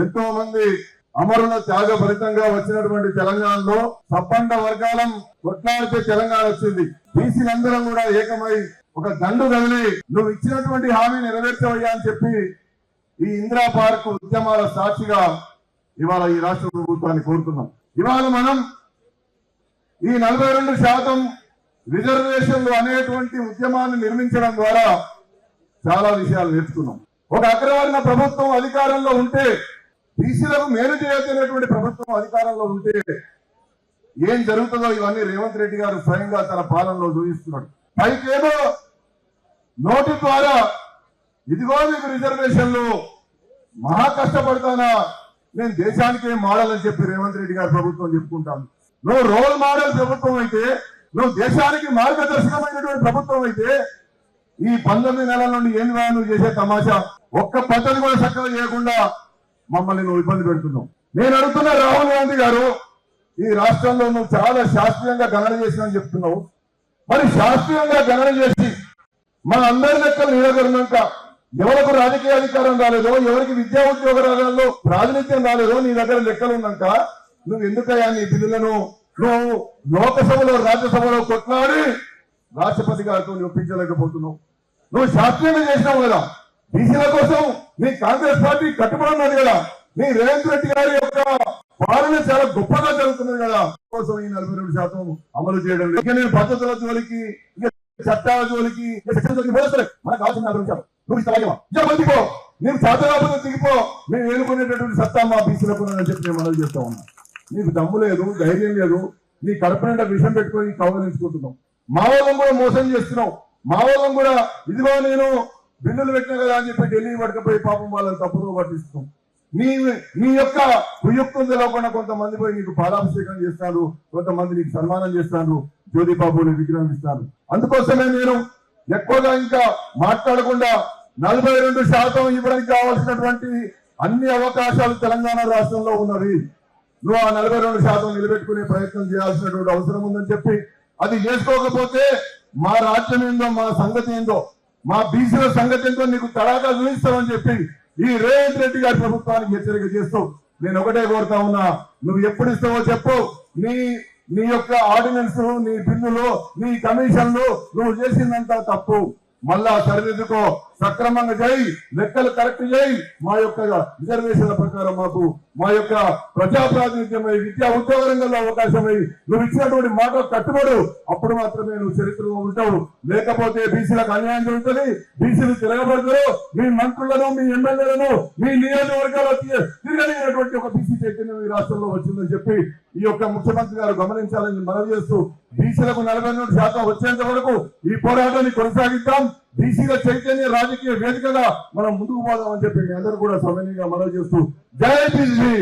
ఎంతో మంది అమరుల త్యాగ ఫలితంగా వచ్చినటువంటి తెలంగాణలో సబ్బండ వర్గాలం కొట్లాడితే తెలంగాణ వచ్చింది. బీసీలందరం కూడా ఏకమై ఒక దండు కదిలి నువ్వు ఇచ్చినటువంటి హామీ నెరవేర్చవయ్యా అని చెప్పి ఈ ఇందిరా పార్క్ ఉద్యమాల సాక్షిగా ఇవాళ ఈ రాష్ట్ర ప్రభుత్వాన్ని కోరుతున్నాం. ఇవాళ మనం ఈ 42% రిజర్వేషన్లు అనేటువంటి ఉద్యమాన్ని నిర్మించడం ద్వారా చాలా విషయాలు నేర్చుకున్నాం. ఒక అగ్రవర్ణ ప్రభుత్వం అధికారంలో ఉంటే, బీసీలకు మేలు చేయలేనటువంటి ప్రభుత్వం అధికారంలో ఉంటే ఏం జరుగుతుందో ఇవన్నీ రేవంత్ రెడ్డి గారు స్వయంగా తన పాలనలో చూపిస్తున్నాడు. పైకేదో నోటి ద్వారా ఇదిగో మీకు రిజర్వేషన్లు మహా కష్టపడతానా, నేను దేశానికే మోడల్ అని చెప్పి రేవంత్ రెడ్డి గారు ప్రభుత్వం చెప్పుకుంటాను. నువ్వు రోల్ మోడల్ ప్రభుత్వం అయితే, నువ్వు దేశానికి మార్గదర్శకమైనటువంటి ప్రభుత్వం అయితే ఈ 19 నెలల నుండి ఏం నువ్వు చేసే తమాషా, ఒక్క పద్ధతి కూడా చక్కగా చేయకుండా మమ్మల్ని నువ్వు ఇబ్బంది పెడుతున్నావు. నేను అడుగుతున్నా రాహుల్ గాంధీ గారు, ఈ రాష్ట్రంలో నువ్వు చాలా శాస్త్రీయంగా గణన చేసినని చెప్తున్నావు. మరి శాస్త్రీయంగా గణన చేసి మన అందరి లెక్కలు నిలబడినాక ఎవరికి రాజకీయ అధికారం రాలేదో, ఎవరికి విద్యా ఉద్యోగ రంగాల్లో ప్రాతినిధ్యం రాలేదో నీ దగ్గర లెక్కలు ఉన్నాక నువ్వు ఎందుకయ్యా నీ బిల్లులను నువ్వు లోకసభలో రాజ్యసభలో కొట్లాడి రాష్ట్రపతి గారితో ఒప్పించలేకపోతున్నావు. నువ్వు శాస్త్రీయంగా చేసినావు కదా, బీసీల కోసం నీ కాంగ్రెస్ పార్టీ కట్టుబడి ఉన్నది కదా, నీ రేవంత్ రెడ్డి గారి యొక్క పాలన చాలా గొప్పగా జరుగుతున్నది కదా, కోసం ఈ 42% అమలు చేయడం లేదు. నేను పద్ధతుల జోలికి, చట్టాల జోలికి, మనకు కావాల్సిన 40 నువ్వు ఇస్తావా నీకు చేతరాబోతే దిగిపో, మేము ఎన్నుకునేటటువంటి సత్తా మా బీసీలకు అని చెప్పి నేను మనవి చేస్తా ఉన్నా. నీకు దమ్ము లేదు, ధైర్యం లేదు, నీ కడప నిండా విషయం పెట్టుకొని కౌగలించుకుంటున్నావు. మా వాళ్ళని కూడా మోసం చేస్తున్నావు. మా వాళ్ళని కూడా ఇదిగో నేను బిల్లులు పెట్టినా కదా అని చెప్పి ఢిల్లీ పట్టుకపోయి పాపం వాళ్ళని తప్పుదో పట్టిస్తున్నావు. నీ యొక్క కుయుక్తం తెలవకుండా కొంతమంది పోయి నీకు పాలాభిషేకం చేస్తాను, కొంతమంది నీకు సన్మానం చేస్తాను, జ్యోతిబాబుని విగ్రహం ఇస్తాను. అందుకోసమే నేను ఎక్కువగా ఇంకా మాట్లాడకుండా 42% ఇవ్వడానికి కావాల్సినటువంటి అన్ని అవకాశాలు తెలంగాణ రాష్ట్రంలో ఉన్నవి. నువ్వు ఆ 42% నిలబెట్టుకునే ప్రయత్నం చేయాల్సినటువంటి అవసరం ఉందని చెప్పి, అది చేసుకోకపోతే మా రాజ్యం ఏందో, మా సంగతి ఏందో, మా బీసీల సంగతి ఏందో నీకు తడాగా చూపిస్తామని చెప్పి ఈ రేవంత్ రెడ్డి గారి ప్రభుత్వానికి హెచ్చరిక చేస్తూ నేను ఒకటే కోరుతా ఉన్నా, నువ్వు ఎప్పుడు ఇస్తావో చెప్పు. నీ యొక్క ఆర్డినెన్స్, నీ బిల్లులు, నీ కమిషన్లు నువ్వు చేసిందంతా తప్పు. మళ్ళా సరిదిద్దుకో, సక్రమంగా చేయి, లెక్కలు కరెక్ట్ చేయి. మా యొక్క రిజర్వేషన్ల ప్రకారం మాకు మా యొక్క ప్రజా ప్రాతినిధ్యమై, విద్యా ఉద్యోగ రంగంలో అవకాశమై నువ్వు ఇచ్చినటువంటి మాట కట్టుబడు. అప్పుడు మాత్రమే నువ్వు చరిత్రలో ఉంటావు. లేకపోతే బీసీలకు అన్యాయం జరుగుతుంది, బీసీలు తిరగబడతారు. మీ మంత్రులను, మీ ఎమ్మెల్యేలను, మీ నియోజకవర్గాల్లో తిరగలిగినటువంటి ఒక బీసీ చైతన్యం ఈ రాష్ట్రంలో వచ్చిందని చెప్పి ఈ యొక్క ముఖ్యమంత్రి గారు గమనించాలని మనవి చేస్తూ, బీసీలకు 43% వచ్చేంత వరకు ఈ పోరాటాన్ని కొనసాగిద్దాం. బీసీల చైతన్య రాజకీయ వేదికగా మనం ముందుకు పోదామని చెప్పి మీ అందరూ కూడా సమన్వయంగా మనవి చేస్తూ, జై బీసీ.